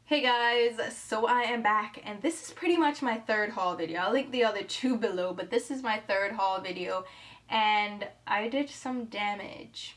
Hey guys, so I am back and this is pretty much my third haul video. I'll link the other two below, but this is my third haul video and I did some damage.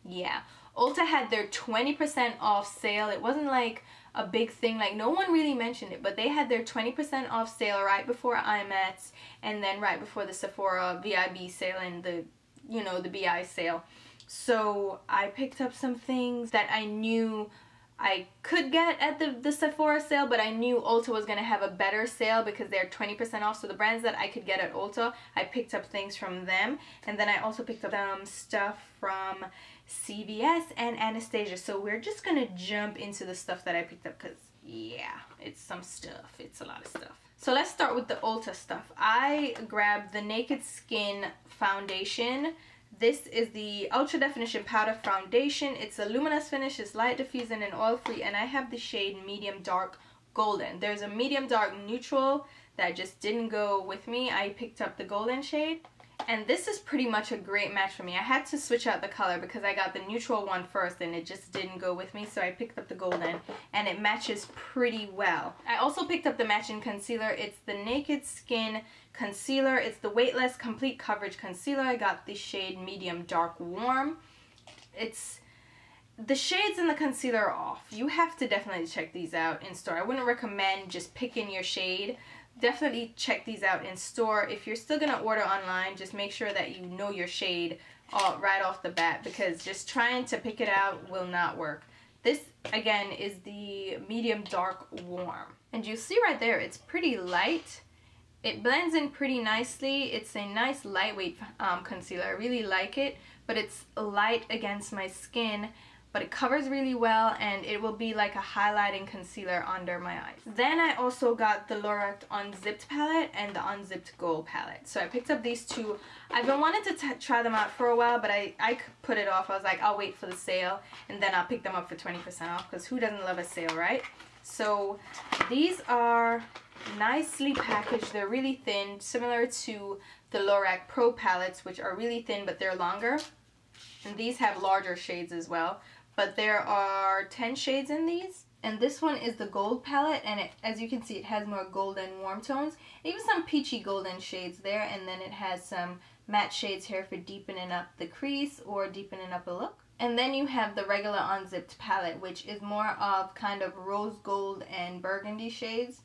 Yeah, Ulta had their 20% off sale. It wasn't like a big thing, like no one really mentioned it, but they had their 20% off sale right before IMATS and then right before the Sephora VIB sale and the, you know, the BI sale. So I picked up some things that I knew I could get at the Sephora sale, but I knew Ulta was going to have a better sale because they're 20% off. So the brands that I could get at Ulta, I picked up things from them. And then I also picked up some stuff from CVS and Anastasia. So we're just going to jump into the stuff that I picked up because, yeah, it's some stuff. It's a lot of stuff. So let's start with the Ulta stuff. I grabbed the Naked Skin foundation. This is the Ultra Definition Powder Foundation. It's a luminous finish, it's light diffusing and oil free, and I have the shade Medium Dark Golden. There's a Medium Dark Neutral that just didn't go with me. I picked up the golden shade, and this is pretty much a great match for me. I had to switch out the color because I got the neutral one first and it just didn't go with me, so I picked up the golden and it matches pretty well. I also picked up the matching concealer. It's the Naked Skin concealer. It's the Weightless Complete Coverage Concealer. I got the shade Medium Dark Warm. The shades in the concealer are off. You have to definitely check these out in store. I wouldn't recommend just picking your shade. Definitely check these out in store. If you're still gonna order online, just make sure that you know your shade right off the bat, because just trying to pick it out will not work. This again is the Medium Dark Warm, and you see right there it's pretty light. It blends in pretty nicely. It's a nice lightweight concealer. I really like it, but it's light against my skin, but it covers really well and it will be like a highlighting concealer under my eyes. Then I also got the Lorac Unzipped palette and the Unzipped Gold palette. So I picked up these two. I've been wanting to try them out for a while, but I put it off. I was like, I'll wait for the sale and then I'll pick them up for 20% off, because who doesn't love a sale, right? So these are nicely packaged. They're really thin, similar to the Lorac Pro palettes, which are really thin but they're longer. And these have larger shades as well. But there are 10 shades in these. And this one is the gold palette, and as you can see, it has more golden warm tones. Even some peachy golden shades there, and then it has some matte shades here for deepening up the crease or deepening up a look. And then you have the regular Unzipped palette, which is more of kind of rose gold and burgundy shades.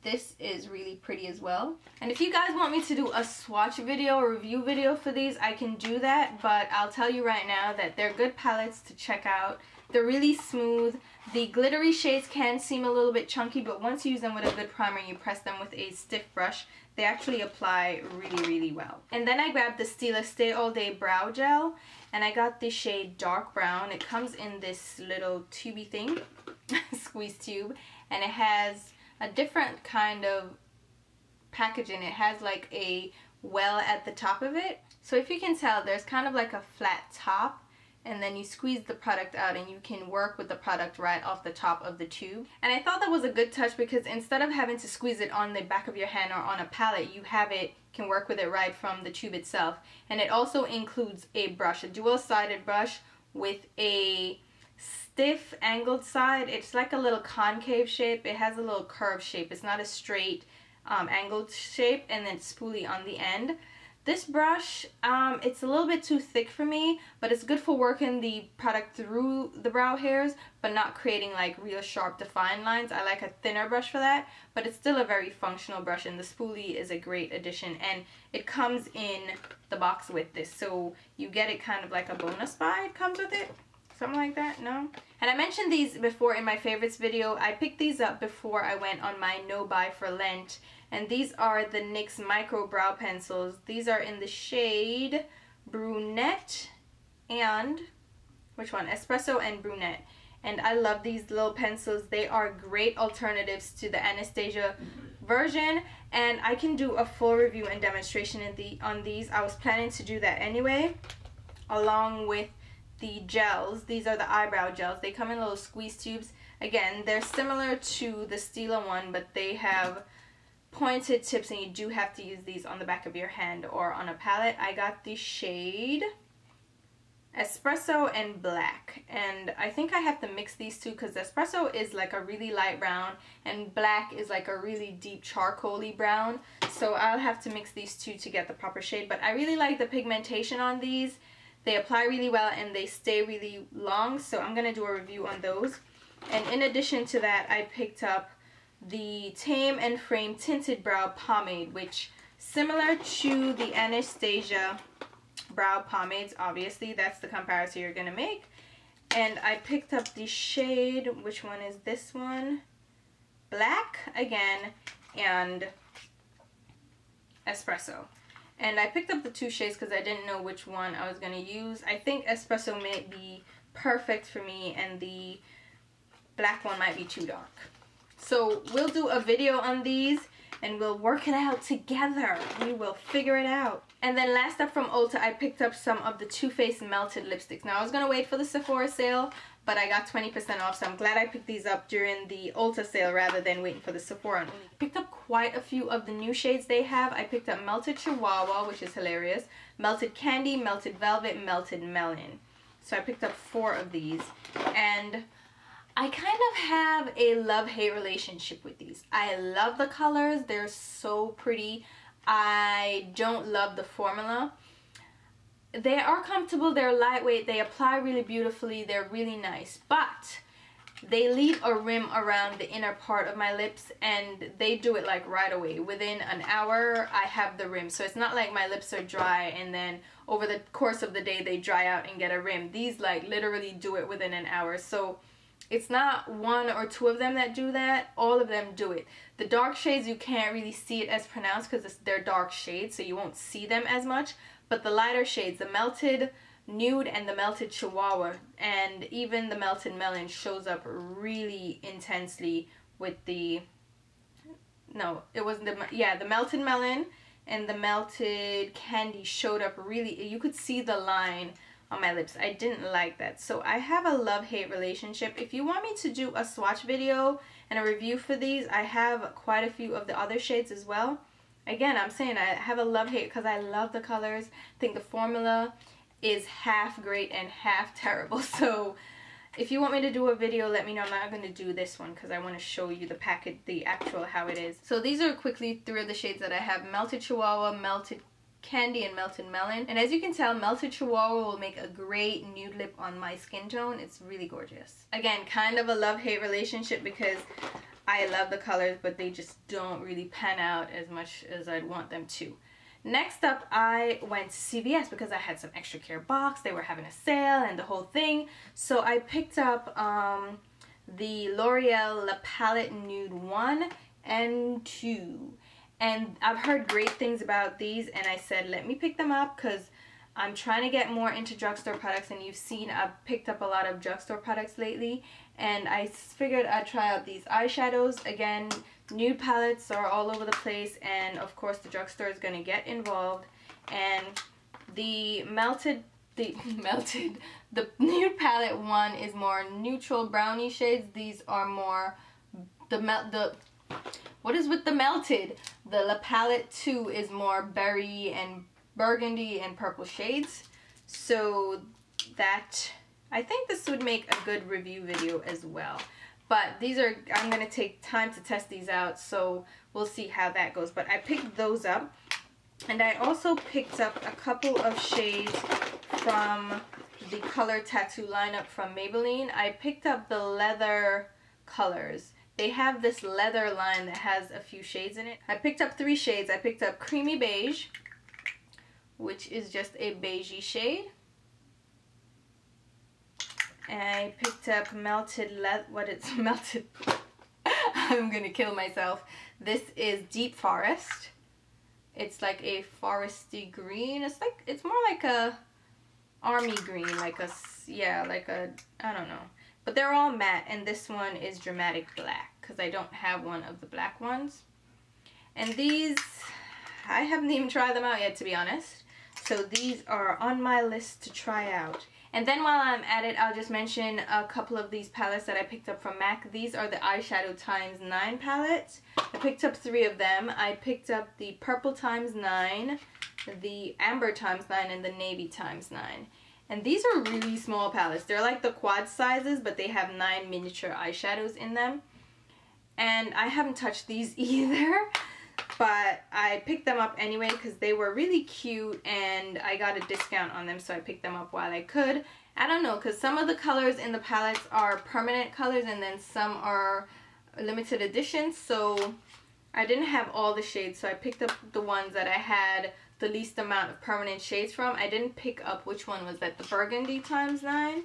This is really pretty as well. And if you guys want me to do a swatch video or review video for these, I can do that, but I'll tell you right now that they're good palettes to check out. They're really smooth. The glittery shades can seem a little bit chunky, but once you use them with a good primer and you press them with a stiff brush, they actually apply really well. And then I grabbed the Stila Stay All Day Brow Gel, and I got the shade Dark Brown. It comes in this little tubey thing, squeeze tube, and it has a different kind of packaging. It has like a well at the top of it. So if you can tell, there's kind of like a flat top, and then you squeeze the product out and you can work with the product right off the top of the tube. And I thought that was a good touch, because instead of having to squeeze it on the back of your hand or on a palette, you can work with it right from the tube itself. And it also includes a brush, a dual-sided brush with a stiff angled side. It's like a little concave shape. It has a little curved shape. It's not a straight angled shape, and then spoolie on the end. This brush, it's a little bit too thick for me, but it's good for working the product through the brow hairs, but not creating like real sharp defined lines. I like a thinner brush for that, but it's still a very functional brush, and the spoolie is a great addition, and it comes in the box with this, so you get it kind of like a bonus buy. It comes with it. Something like that, no? And I mentioned these before in my favorites video. I picked these up before I went on my no buy for Lent. And these are the NYX Micro Brow Pencils. These are in the shade Brunette and, which one? Espresso and Brunette. And I love these little pencils. They are great alternatives to the Anastasia version. And I can do a full review and demonstration on these. I was planning to do that anyway, along with the gels. These are the eyebrow gels. They come in little squeeze tubes. Again, they're similar to the Stila one, but they have pointed tips, and you do have to use these on the back of your hand or on a palette. I got the shade Espresso and Black. And I think I have to mix these two because espresso is like a really light brown and black is like a really deep charcoaly brown. So I'll have to mix these two to get the proper shade. But I really like the pigmentation on these. They apply really well and they stay really long. So I'm going to do a review on those. And in addition to that, I picked up the Tame and Frame Tinted Brow Pomade, which similar to the Anastasia brow pomades, obviously that's the comparison you're gonna make. And I picked up the shade, which one is this one? Black again, and Espresso. And I picked up the two shades because I didn't know which one I was gonna use. I think Espresso may be perfect for me and the black one might be too dark. So we'll do a video on these and we'll work it out together. We will figure it out. And then last up from Ulta, I picked up some of the Too Faced Melted lipsticks. Now I was gonna wait for the Sephora sale, but I got 20% off, so I'm glad I picked these up during the Ulta sale rather than waiting for the Sephora. I picked up quite a few of the new shades they have. I picked up Melted Chihuahua, which is hilarious, Melted Candy, Melted Velvet, Melted Melon. So I picked up 4 of these, and I kind of have a love-hate relationship with these. I love the colors, they're so pretty. I don't love the formula. They are comfortable, they're lightweight, they apply really beautifully, they're really nice, but they leave a rim around the inner part of my lips and they do it like right away. Within an hour, I have the rim. So it's not like my lips are dry and then over the course of the day they dry out and get a rim. These like literally do it within an hour. So it's not 1 or 2 of them that do that, all of them do it. The dark shades, you can't really see it as pronounced because they're dark shades, so you won't see them as much. But the lighter shades, the Melted Nude and the Melted Chihuahua, and even the Melted Melon shows up really intensely with the, no, it wasn't the, yeah, the Melted Melon and the Melted Candy showed up really, you could see the line on my lips. I didn't like that. So I have a love-hate relationship. If you want me to do a swatch video and a review for these, I have quite a few of the other shades as well. Again, I'm saying I have a love-hate because I love the colors. I think the formula is half great and half terrible. So if you want me to do a video, let me know. I'm not going to do this one because I want to show you the packet, the actual how it is. So these are quickly 3 of the shades that I have. Melted Chihuahua, Melted Candy, and Melted Melon. And as you can tell, Melted Chihuahua will make a great nude lip on my skin tone. It's really gorgeous. Again, kind of a love-hate relationship because I love the colors, but they just don't really pan out as much as I'd want them to. Next up, I went to CVS because I had some extra care box. They were having a sale and the whole thing. So I picked up the L'Oreal La Palette Nude 1 and 2. And I've heard great things about these, and I said let me pick them up because I'm trying to get more into drugstore products, and you've seen I've picked up a lot of drugstore products lately, and I figured I'd try out these eyeshadows. Again, nude palettes are all over the place, and of course the drugstore is going to get involved. And the nude palette 1 is more neutral brownie shades. These are more what is with the melted? The La Palette 2 is more berry and burgundy and purple shades. So that, I think this would make a good review video as well. But these are, I'm going to take time to test these out, so we'll see how that goes. But I picked those up. And I also picked up a couple of shades from the Color Tattoo lineup from Maybelline. I picked up the leather colors. They have this leather line that has a few shades in it. I picked up 3 shades. I picked up Creamy Beige, which is just a beigey shade. And I picked up Melted Melted? I'm gonna kill myself. This is Deep Forest. It's like a foresty green. It's more like a army green, like a, yeah, like a, I don't know. But they're all matte, and this one is Dramatic Black because I don't have one of the black ones. And these, I haven't even tried them out yet, to be honest. So these are on my list to try out. And then while I'm at it, I'll just mention a couple of these palettes that I picked up from MAC. These are the Eyeshadow Times 9 palettes. I picked up 3 of them. I picked up the Purple Times 9, the Amber Times 9, and the Navy Times 9. And these are really small palettes. They're like the quad sizes, but they have 9 miniature eyeshadows in them. And I haven't touched these either, but I picked them up anyway because they were really cute and I got a discount on them, so I picked them up while I could. I don't know, because some of the colors in the palettes are permanent colors and then some are limited edition, so I didn't have all the shades, so I picked up the ones that I had the least amount of permanent shades from. I didn't pick up, which one was that, the Burgundy ×9?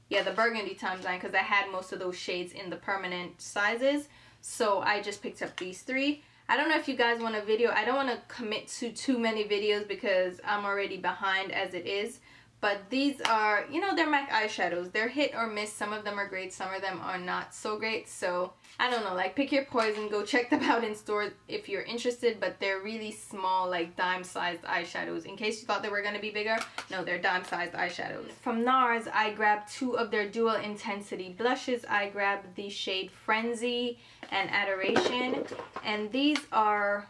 Yeah, the Burgundy ×9, because I had most of those shades in the permanent sizes, so I just picked up these 3. I don't know if you guys want a video. I don't want to commit to too many videos because I'm already behind as it is. But these are, you know, they're MAC eyeshadows. They're hit or miss. Some of them are great, some of them are not so great. So, I don't know, like, pick your poison. Go check them out in stores if you're interested. But they're really small, like, dime-sized eyeshadows. In case you thought they were going to be bigger, no, they're dime-sized eyeshadows. From NARS, I grabbed 2 of their dual intensity blushes. I grabbed the shade Frenzy and Adoration. And these are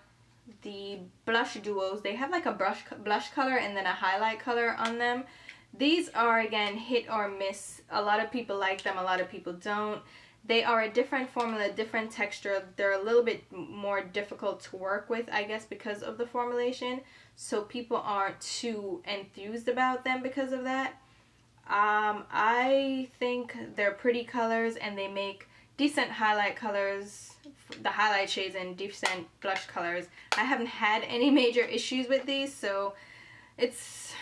the blush duos. They have like a blush color and then a highlight color on them. These are, again, hit or miss. A lot of people like them, a lot of people don't. They are a different formula, different texture. They're a little bit more difficult to work with, I guess, because of the formulation. So people aren't too enthused about them because of that. I think they're pretty colors and they make decent highlight colors, the highlight shades, and decent blush colors. I haven't had any major issues with these, so it's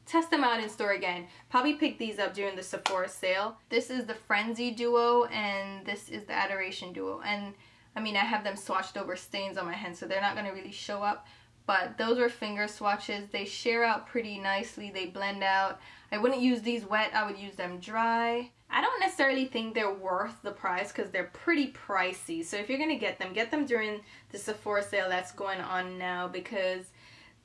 test them out in store again. Probably pick these up during the Sephora sale. This is the Frenzy duo and this is the Adoration duo. And I mean, I have them swatched over stains on my hand, so they're not going to really show up. But those are finger swatches. They sheer out pretty nicely. They blend out. I wouldn't use these wet. I would use them dry. I don't necessarily think they're worth the price because they're pretty pricey. So if you're going to get them during the Sephora sale that's going on now because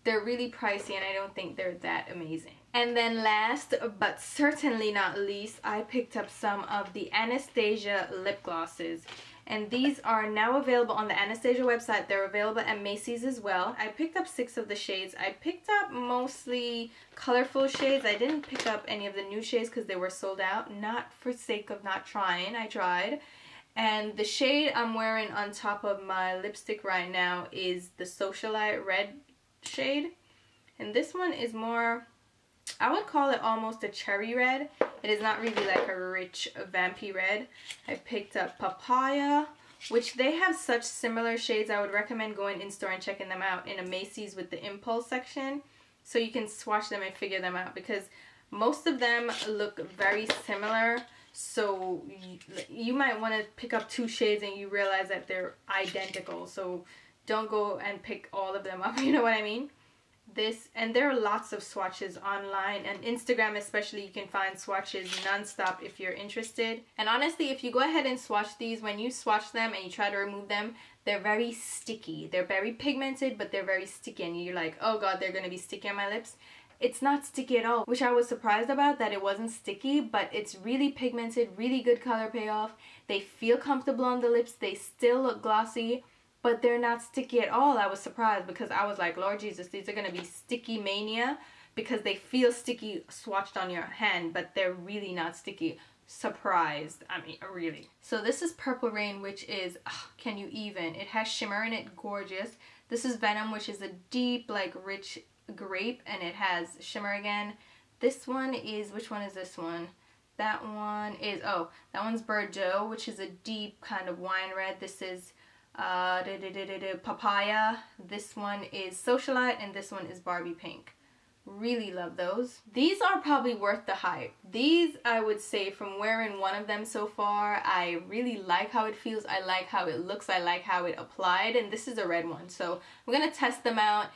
they're really pricey and I don't think they're that amazing. And then last but certainly not least, I picked up some of the Anastasia lip glosses. And these are now available on the Anastasia website. They're available at Macy's as well. I picked up 6 of the shades. I picked up mostly colorful shades. I didn't pick up any of the nude shades because they were sold out. Not for sake of not trying. I tried. And the shade I'm wearing on top of my lipstick right now is the Socialite red shade. And this one is more, I would call it almost a cherry red. It is not really like a rich vampy red. I picked up Papaya, which they have such similar shades. I would recommend going in store and checking them out in a Macy's with the impulse section so you can swatch them and figure them out because most of them look very similar. So you might want to pick up 2 shades and you realize that they're identical. So don't go and pick all of them up, you know what I mean? And there are lots of swatches online and Instagram especially. You can find swatches non-stop if you're interested. And honestly, if you go ahead and swatch these, when you swatch them and you try to remove them, they're very sticky. They're very pigmented, but they're very sticky and you're like, oh god, they're gonna be sticky on my lips. It's not sticky at all, which I was surprised about, that it wasn't sticky, but it's really pigmented, really good color payoff. They feel comfortable on the lips. They still look glossy, but they're not sticky at all. I was surprised because I was like, Lord Jesus, these are going to be sticky mania because they feel sticky swatched on your hand, but they're really not sticky. Surprised. I mean, really. So this is Purple Rain, which is, can you even? It has shimmer in it, gorgeous. This is Venom, which is a deep, like, rich grape, and it has shimmer again. This one is, which one is this one? That one is, oh, that one's Bordeaux, which is a deep kind of wine red. This is Papaya. This one is Socialite, and this one is Barbie Pink. Really love those. These are probably worth the hype. These, I would say, from wearing one of them so far, I really like how it feels. I like how it looks. I like how it applied, and this is a red one. So I'm gonna test them out.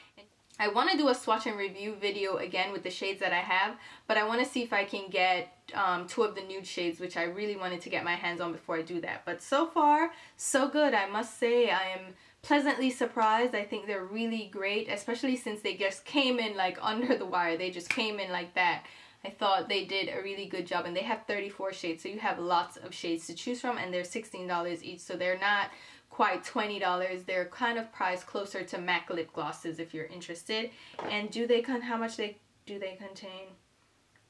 I want to do a swatch and review video again with the shades that I have, but I want to see if I can get 2 of the nude shades, which I really wanted to get my hands on before I do that. But so far, so good. I must say I am pleasantly surprised. I think they're really great, especially since they just came in like under the wire. They just came in like that. I thought they did a really good job, and they have 34 shades, so you have lots of shades to choose from, and they're $16 each, so they're not quite $20. They're kind of priced closer to MAC lip glosses if you're interested. And do they how much do they contain?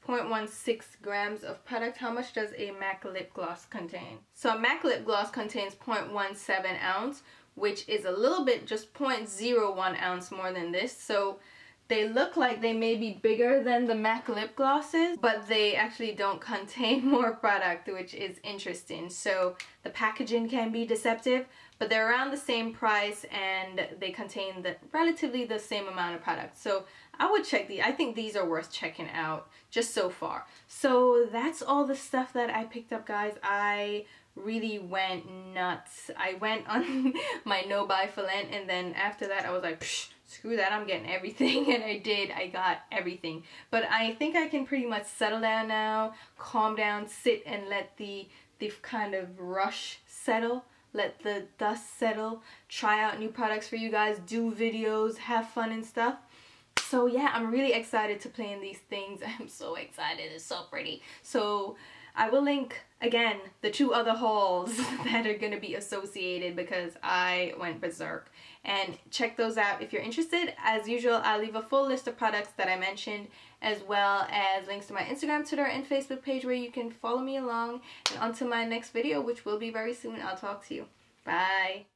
0.16 grams of product. How much does a MAC lip gloss contain? So a MAC lip gloss contains 0.17 ounce, which is a little bit, just 0.01 ounce more than this. So they look like they may be bigger than the MAC lip glosses, but they actually don't contain more product, which is interesting. So the packaging can be deceptive, but they're around the same price and they contain relatively the same amount of product. So I would check these. I think these are worth checking out just so far. So that's all the stuff that I picked up, guys. I really went nuts. I went on my no buy for Lent, and then after that I was like, psh, screw that, I'm getting everything. And I did. I got everything. But I think I can pretty much settle down now, calm down, sit and let the kind of rush settle, let the dust settle, try out new products for you guys, do videos, have fun and stuff. So yeah, I'm really excited to play in these things. I'm so excited. It's so pretty. So I will link, again, the 2 other hauls that are going to be associated because I went berserk. And check those out if you're interested. As usual, I'll leave a full list of products that I mentioned, as well as links to my Instagram, Twitter, and Facebook page where you can follow me along. And until my next video, which will be very soon, I'll talk to you. Bye.